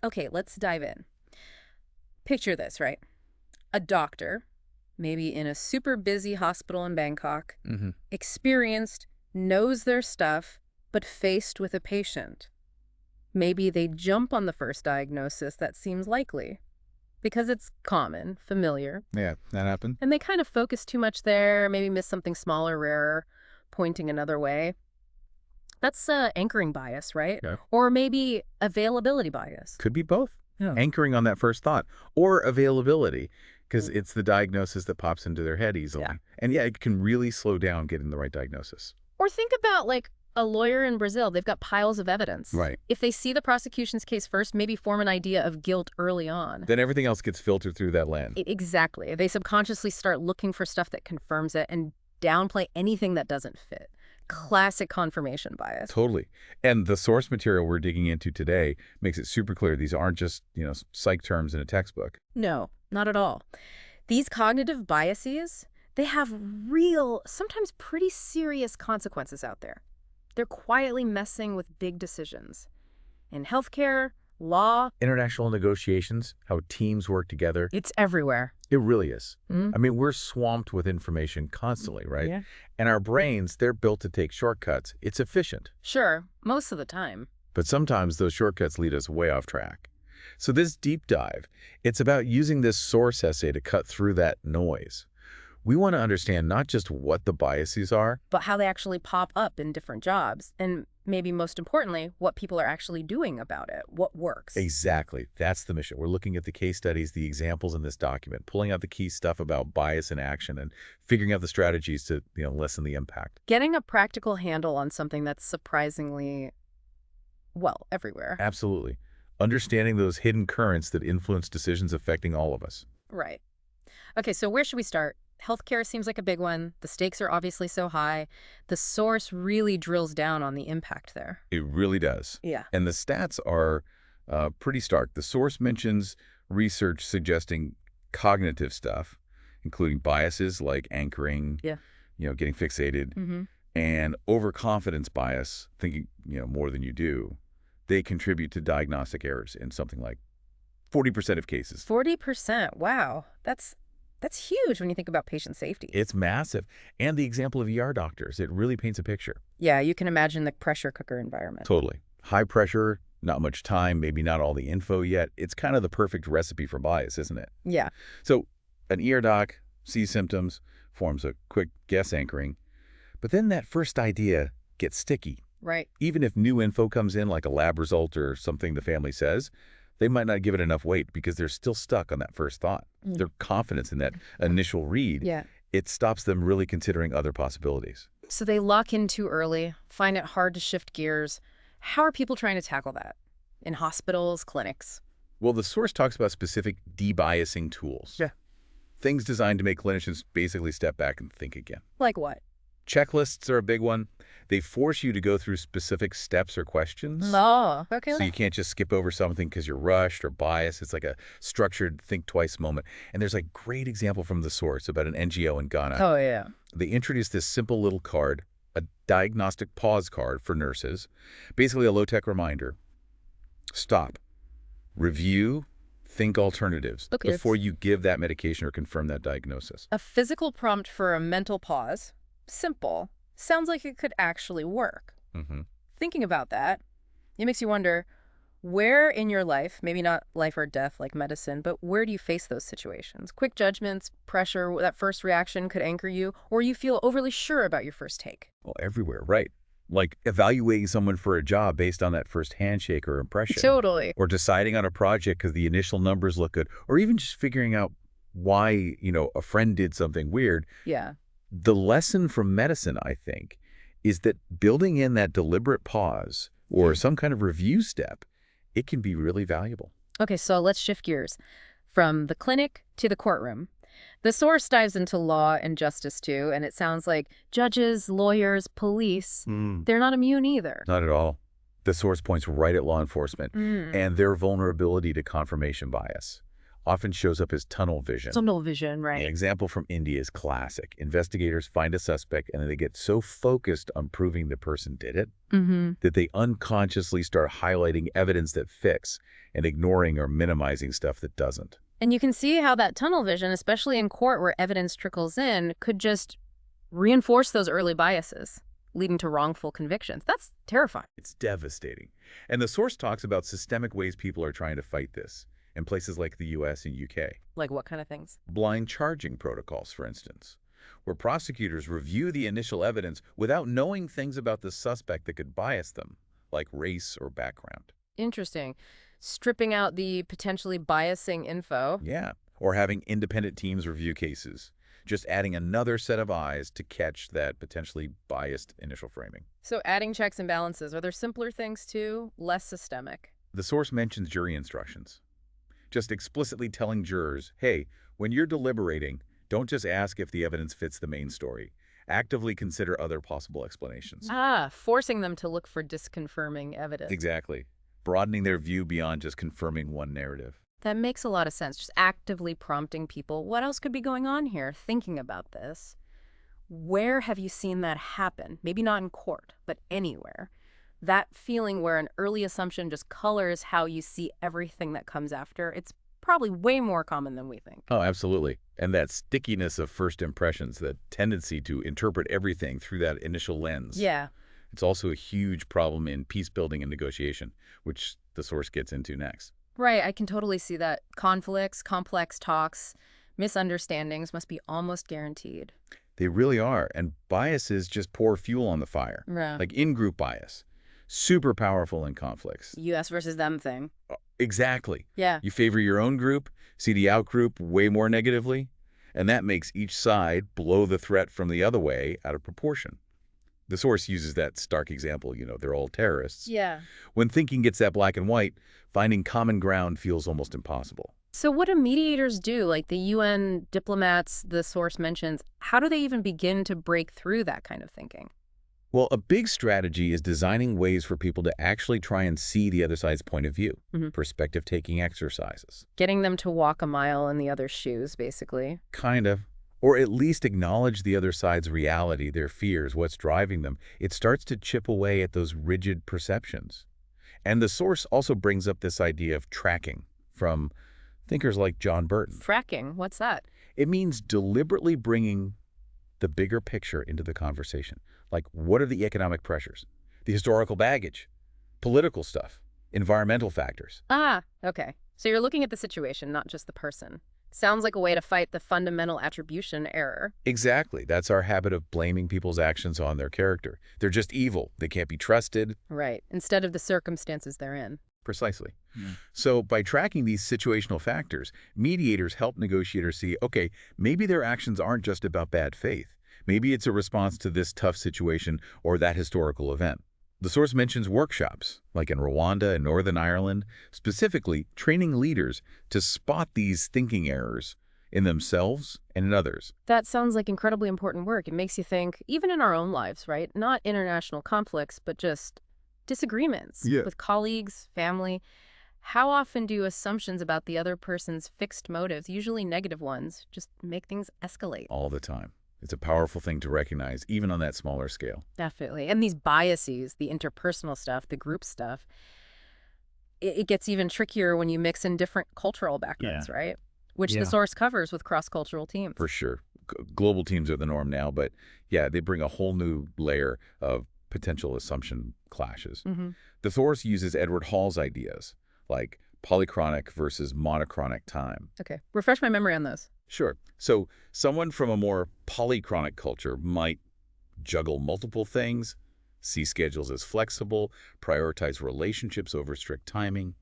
Okay, let's dive in. Picture this, right? A doctor, maybe in a super busy hospital in Bangkok, Hmm. experienced, knows their stuff, but faced with a patient. Maybe they jump on the first diagnosis that seems likely because it's common, familiar, Yeah, that happened. and they kind of focus too much there, maybe miss something smaller, rarer, pointing another way. That's anchoring bias, right? Yeah. Or maybe availability bias. Could be both. Yeah. Anchoring on that first thought or availability, because it's the diagnosis that pops into their head easily. Yeah. And yeah, it can really slow down getting the right diagnosis. Or think about like a lawyer in Brazil. They've got piles of evidence. Right. If they see the prosecution's case first, maybe form an idea of guilt early on. Then everything else gets filtered through that lens. Exactly. They subconsciously start looking for stuff that confirms it and downplay anything that doesn't fit. Classic confirmation bias. Totally. And the source material we're digging into today makes it super clear these aren't just, psych terms in a textbook. No, not at all. These cognitive biases, they have real, sometimes pretty serious consequences out there. They're quietly messing with big decisions. In healthcare, law, International negotiations, how teams work together, it's everywhere. it really is. Mm. I mean, we're swamped with information constantly, right? Yeah. And our brains, they're built to take shortcuts. It's efficient. Sure, most of the time. But sometimes those shortcuts lead us way off track. So this deep dive, it's about using this source essay to cut through that noise. We want to understand not just what the biases are, But how they actually pop up in different jobs, and maybe most importantly, what people are actually doing about it, what works. exactly. That's the mission. We're looking at the case studies, the examples in this document, pulling out the key stuff about bias in action and figuring out the strategies to, lessen the impact. Getting a practical handle on something that's surprisingly, well, everywhere. Absolutely. Understanding those hidden currents that influence decisions affecting all of us. Right. Okay, so where should we start? Healthcare seems like a big one. The stakes are obviously so high. The source really drills down on the impact there. It really does. Yeah. And the stats are pretty stark. The source mentions research suggesting cognitive stuff, including biases like anchoring, Yeah. Getting fixated, Mm-hmm. and overconfidence bias, thinking, more than you do. They contribute to diagnostic errors in something like 40% of cases. 40%. Wow. That's huge when you think about patient safety. It's massive. And the example of ER doctors, it really paints a picture. Yeah, you can imagine the pressure cooker environment. Totally. High pressure, not much time, maybe not all the info yet. It's kind of the perfect recipe for bias, isn't it? Yeah. So an ER doc sees symptoms, forms a quick guess anchoring, but then that first idea gets sticky. Right. Even if new info comes in, like a lab result or something the family says, they might not give it enough weight because they're still stuck on that first thought. Mm. Their confidence in that initial read, Yeah. it stops them really considering other possibilities. So they lock in too early, find it hard to shift gears. How are people trying to tackle that? In hospitals, clinics? Well, the source talks about specific debiasing tools. Yeah. Things designed to make clinicians basically step back and think again. Like what? Checklists are a big one. They force you to go through specific steps or questions. No. Okay. So you can't just skip over something because you're rushed or biased. It's like a structured think twice moment. And there's a great example from the source about an NGO in Ghana. Oh, yeah. They introduced this simple little card, a diagnostic-pause card for nurses, basically a low-tech reminder. Stop. Review. Think alternatives Okay, before you give that medication or confirm that diagnosis. A physical prompt for a mental pause. Simple. Sounds like it could actually work. Mm-hmm. Thinking about that, it makes you wonder, where in your life, maybe not life or death like medicine, but where do you face those situations? Quick judgments, pressure, that first reaction could anchor you, or you feel overly sure about your first take. Well, everywhere, right. Like evaluating someone for a job based on that first handshake or impression. Totally. Or deciding on a project because the initial numbers look good. Or even just figuring out why, a friend did something weird. Yeah. The lesson from medicine, I think, is that building in that deliberate pause or some kind of review step, it can be really valuable. Okay, so let's shift gears. From the clinic to the courtroom. The source dives into law and justice too, and it sounds like judges, lawyers, police, they're not immune either. Not at all. The source points right at law enforcement and their vulnerability to confirmation bias. often shows up as tunnel vision. Tunnel vision, An right? example from India is classic. Investigators find a suspect and then they get so focused on proving the person did it Mm-hmm. that they unconsciously start highlighting evidence that fits and ignoring or minimizing stuff that doesn't. And you can see how that tunnel vision, especially in court where evidence trickles in, could just reinforce those early biases, leading to wrongful convictions. That's terrifying. It's devastating. And the source talks about systemic ways people are trying to fight this in places like the US and UK. Like what kind of things? Blind charging protocols, for instance, where prosecutors review the initial evidence without knowing things about the suspect that could bias them, like race or background. Interesting. Stripping out the potentially biasing info. Yeah. Or having independent teams review cases, just adding another set of eyes to catch that potentially biased initial framing. So adding checks and balances. Are there simpler things too? Less systemic? The source mentions jury instructions, just explicitly telling jurors, hey, when you're deliberating, don't just ask if the evidence fits the main story. Actively consider other possible explanations. Ah, forcing them to look for disconfirming evidence. Exactly. Broadening their view beyond just confirming one narrative. That makes a lot of sense. Just actively prompting people, what else could be going on here? Thinking about this. Where have you seen that happen? Maybe not in court, but anywhere. That feeling where an early assumption just colors how you see everything that comes after, it's probably way more common than we think. Oh, absolutely. And that stickiness of first impressions, that tendency to interpret everything through that initial lens. Yeah. It's also a huge problem in peace building and negotiation, which the source gets into next. Right, I can totally see that. Conflicts, complex talks, misunderstandings must be almost guaranteed. They really are. And biases just pour fuel on the fire. Yeah. Like in-group bias. Super powerful in conflicts. US versus them thing. Exactly. Yeah. You favor your own group, see the out-group way more negatively, and that makes each side blow the threat from the other way out of proportion. The source uses that stark example, they're all terrorists. Yeah. When thinking gets that black and white, finding common ground feels almost impossible. So what do mediators do? Like the UN diplomats the source mentions, how do they even begin to break through that kind of thinking? Well, a big strategy is designing ways for people to actually try and see the other side's point of view. Perspective-taking exercises. Getting them to walk a mile in the other's shoes, basically. Kind of. Or at least acknowledge the other side's reality, their fears, what's driving them. It starts to chip away at those rigid perceptions. And the source also brings up this idea of tracking from thinkers like John Burton. Fracking, what's that? It means deliberately bringing the bigger picture into the conversation. Like, what are the economic pressures, the historical baggage, political stuff, environmental factors? Ah, okay. So you're looking at the situation, not just the person. Sounds like a way to fight the fundamental attribution error. Exactly. That's our habit of blaming people's actions on their character. They're just evil. They can't be trusted. Right, instead of the circumstances they're in. Precisely. So by tracking these situational factors, mediators help negotiators see, okay, maybe their actions aren't just about bad faith. Maybe it's a response to this tough situation or that historical event. The source mentions workshops, like in Rwanda and Northern Ireland, specifically training leaders to spot these thinking errors in themselves and in others. That sounds like incredibly important work. It makes you think, even in our own lives, right? Not international conflicts, but just disagreements with colleagues, family. How often do assumptions about the other person's fixed motives, usually negative ones, just make things escalate? All the time. It's a powerful thing to recognize, even on that smaller scale. Definitely. And these biases, the interpersonal stuff, the group stuff, it gets even trickier when you mix in different cultural backgrounds, right? Which the source covers with cross-cultural teams. For sure. Global teams are the norm now, but yeah, they bring a whole new layer of potential assumption clashes. The source uses Edward Hall's ideas, like polychronic versus monochronic time. Okay. Refresh my memory on those. Sure. So someone from a more polychronic culture might juggle multiple things, see schedules as flexible, prioritize relationships over strict timing,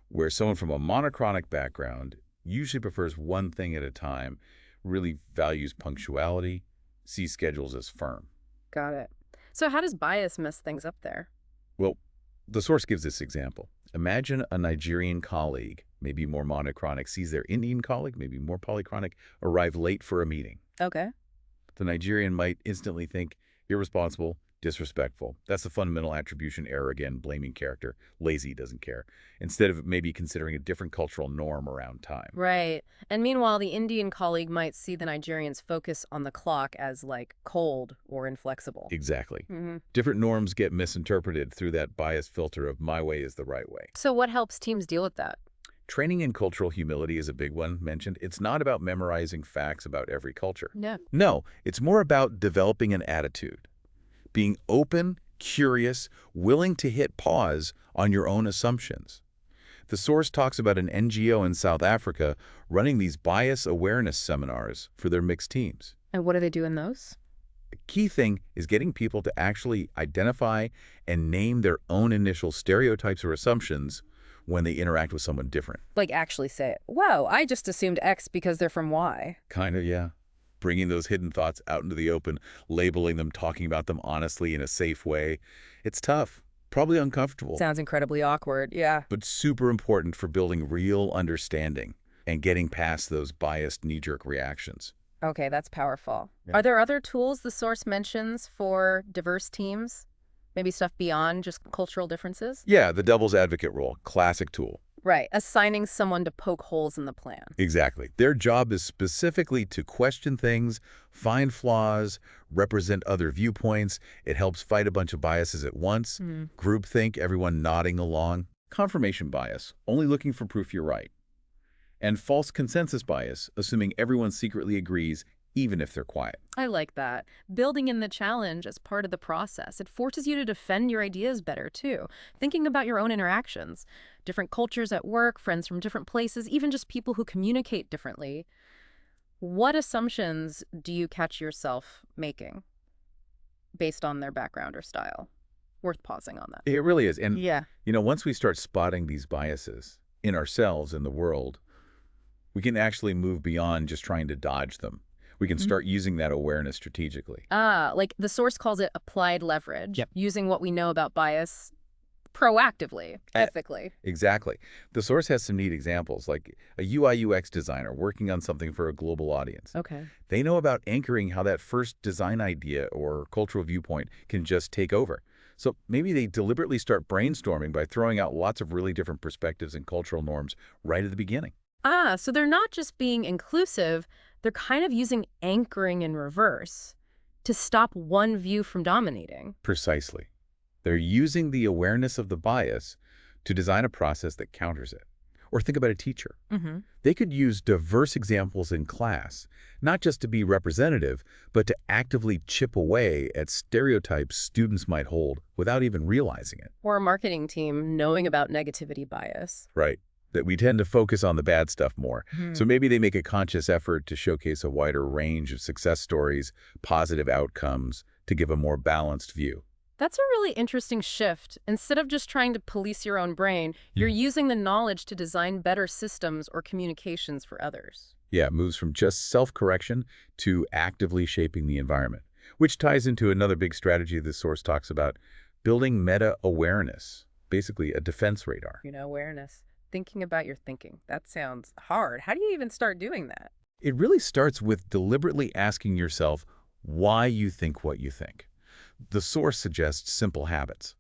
where someone from a monochronic background usually prefers one thing at a time, really values punctuality, sees schedules as firm. Got it. So how does bias mess things up there? Well, the source gives this example. Imagine a Nigerian colleague, maybe more monochronic, sees their Indian colleague, maybe more polychronic, arrive late for a meeting. Okay. The Nigerian might instantly think, irresponsible, Disrespectful. That's the fundamental attribution error again, blaming character. Lazy, doesn't care. Instead of maybe considering a different cultural norm around time. Right. And meanwhile, the Indian colleague might see the Nigerian's focus on the clock as, like, cold or inflexible. Exactly. Hmm. Different norms get misinterpreted through that bias filter of my way is the right way. So what helps teams deal with that? Training in cultural humility is a big one mentioned. It's not about memorizing facts about every culture. No. No, it's more about developing an attitude. Being open, curious, willing to hit pause on your own assumptions. The source talks about an NGO in South Africa running these bias awareness seminars for their mixed teams. And what do they do in those? The key thing is getting people to actually identify and name their own initial stereotypes or assumptions when they interact with someone different. Like, actually say, whoa, I just assumed X because they're from Y. Kind of, yeah. Bringing those hidden thoughts out into the open, labeling them, talking about them honestly in a safe way. It's tough, probably uncomfortable, Sounds incredibly awkward, yeah. but super important for building real understanding and getting past those biased knee-jerk reactions. Okay, that's powerful. Yeah. Are there other tools the source mentions for diverse teams? Maybe stuff beyond just cultural differences? Yeah, the devil's advocate role, classic tool. Right, assigning someone to poke holes in the plan. Exactly. Their job is specifically to question things, find flaws, represent other viewpoints. It helps fight a bunch of biases at once. Groupthink, everyone nodding along. Confirmation bias, only looking for proof you're right. And false consensus bias, assuming everyone secretly agrees, even if they're quiet. I like that. Building in the challenge as part of the process. It forces you to defend your ideas better, too. Thinking about your own interactions. Different cultures at work, friends from different places, even just people who communicate differently. What assumptions do you catch yourself making based on their background or style? Worth pausing on that. It really is. And, Yeah. once we start spotting these biases in ourselves, in the world, we can actually move beyond just trying to dodge them. We can start using that awareness strategically. Like the source calls it applied leverage. Yep. Using what we know about bias proactively, ethically. Exactly. The source has some neat examples, like a UI/UX designer working on something for a global audience. Okay. They know about anchoring how that first design idea or cultural viewpoint can just take over. So maybe they deliberately start brainstorming by throwing out lots of really different perspectives and cultural norms right at the beginning. So they're not just being inclusive, they're kind of using anchoring in reverse to stop one view from dominating. Precisely. They're using the awareness of the bias to design a process that counters it. Or think about a teacher. They could use diverse examples in class, not just to be representative, but to actively chip away at stereotypes students might hold without even realizing it. Or a marketing team knowing about negativity bias. Right. That we tend to focus on the bad stuff more. So maybe they make a conscious effort to showcase a wider range of success stories, positive outcomes, to give a more balanced view. That's a really interesting shift. Instead of just trying to police your own brain, you're using the knowledge to design better systems or communications for others. Yeah, it moves from just self-correction to actively shaping the environment, which ties into another big strategy this source talks about, building meta-awareness, basically a defense radar. Awareness. Thinking about your thinking. That sounds hard. How do you even start doing that? It really starts with deliberately asking yourself why you think what you think. The source suggests simple habits.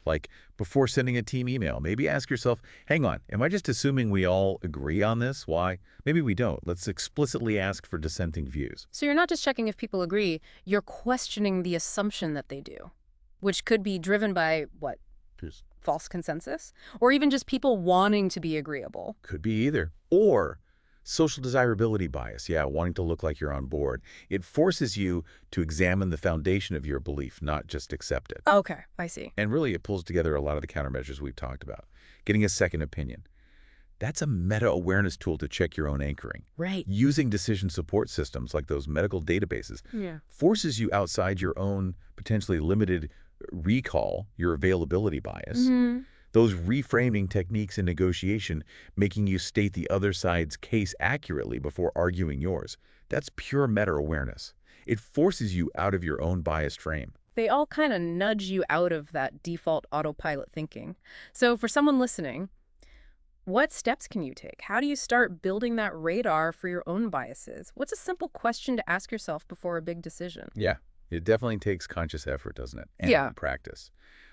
Like, before sending a team email, maybe ask yourself, hang on, am I just assuming we all agree on this? Why? Maybe we don't. Let's explicitly ask for dissenting views. So you're not just checking if people agree, you're questioning the assumption that they do, which could be driven by, what, false consensus? Or even just people wanting to be agreeable. Could be either. Or social desirability bias, wanting to look like you're on board. It forces you to examine the foundation of your belief, not just accept it. Okay, I see. And really, it pulls together a lot of the countermeasures we've talked about. Getting a second opinion. That's a meta-awareness tool to check your own anchoring. Right. Using decision support systems like those medical databases forces you outside your own potentially limited recall, your availability bias. Those reframing techniques in negotiation, making you state the other side's case accurately before arguing yours. That's pure meta-awareness. It forces you out of your own biased frame. They all kind of nudge you out of that default autopilot thinking. So for someone listening, what steps can you take? How do you start building that radar for your own biases? What's a simple question to ask yourself before a big decision? Yeah. It definitely takes conscious effort, doesn't it? And Yeah. practice.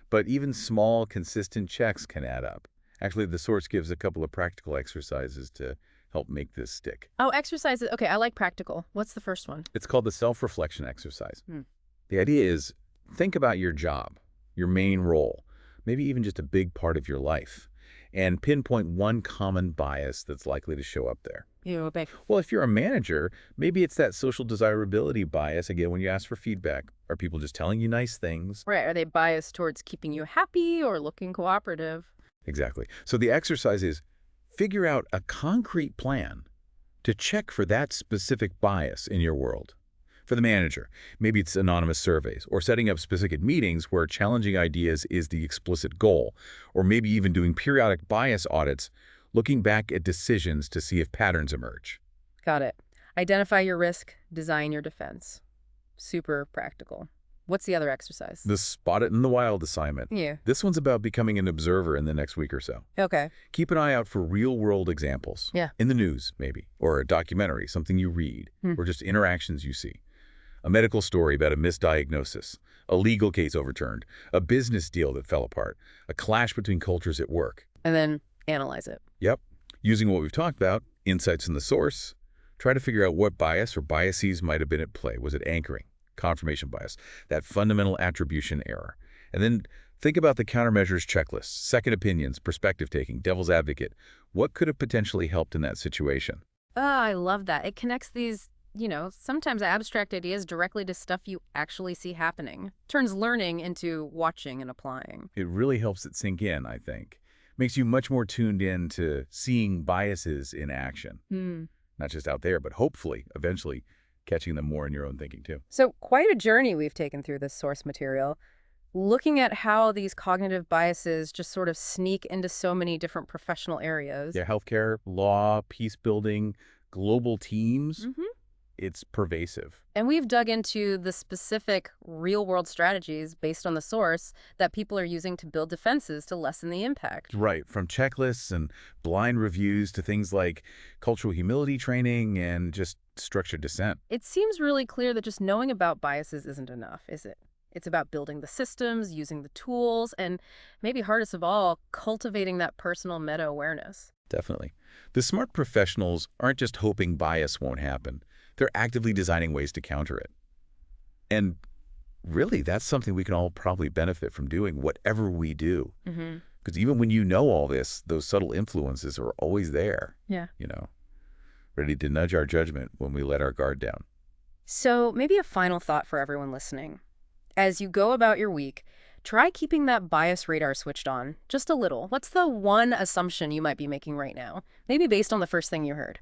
But even small, consistent checks can add up. Actually, the source gives a couple of practical exercises to help make this stick. Oh, exercises. Okay, I like practical. What's the first one? It's called the self-reflection exercise. Hmm. The idea is think about your job, your main role, maybe even just a big part of your life, and pinpoint one common bias that's likely to show up there. You obey. Well, if you're a manager, maybe it's that social desirability bias, again, when you ask for feedback. Are people just telling you nice things? Right. Are they biased towards keeping you happy or looking cooperative? Exactly. So the exercise is figure out a concrete plan to check for that specific bias in your world. For the manager, maybe it's anonymous surveys or setting up specific meetings where challenging ideas is the explicit goal, or maybe even doing periodic bias audits, looking back at decisions to see if patterns emerge. Got it. Identify your risk, design your defense. Super practical. What's the other exercise? The spot it in the wild assignment. Yeah. This one's about becoming an observer in the next week or so. Okay. Keep an eye out for real-world examples. Yeah. In the news, maybe, or a documentary, something you read, or just interactions you see. A medical story about a misdiagnosis, a legal case overturned, a business deal that fell apart, a clash between cultures at work. And then analyze it. Yep. Using what we've talked about, insights in the source, try to figure out what bias or biases might have been at play. Was it anchoring, confirmation bias, that fundamental attribution error? And then think about the countermeasures checklist, second opinions, perspective taking, devil's advocate. What could have potentially helped in that situation? Oh, I love that. It connects these, sometimes abstract ideas directly to stuff you actually see happening. Turns learning into watching and applying. It really helps it sink in, I think. Makes you much more tuned in to seeing biases in action. Not just out there, but hopefully, eventually, catching them more in your own thinking, too. So quite a journey we've taken through this source material, looking at how these cognitive biases just sort of sneak into so many different professional areas. Yeah, healthcare, law, peace building, global teams. It's pervasive. And we've dug into the specific real-world strategies based on the source that people are using to build defenses to lessen the impact. Right, from checklists and blind reviews to things like cultural humility training and just structured dissent. It seems really clear that just knowing about biases isn't enough, is it? It's about building the systems, using the tools, and maybe hardest of all, cultivating that personal meta-awareness. Definitely. The smart professionals aren't just hoping bias won't happen. They're actively designing ways to counter it. And really, that's something we can all probably benefit from doing, whatever we do. Because even when you know all this, those subtle influences are always there. Yeah. Ready to nudge our judgment when we let our guard down. So maybe a final thought for everyone listening. As you go about your week, try keeping that bias radar switched on, just a little. What's the one assumption you might be making right now? Maybe based on the first thing you heard,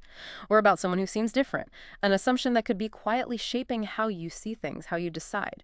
or about someone who seems different. An assumption that could be quietly shaping how you see things, how you decide.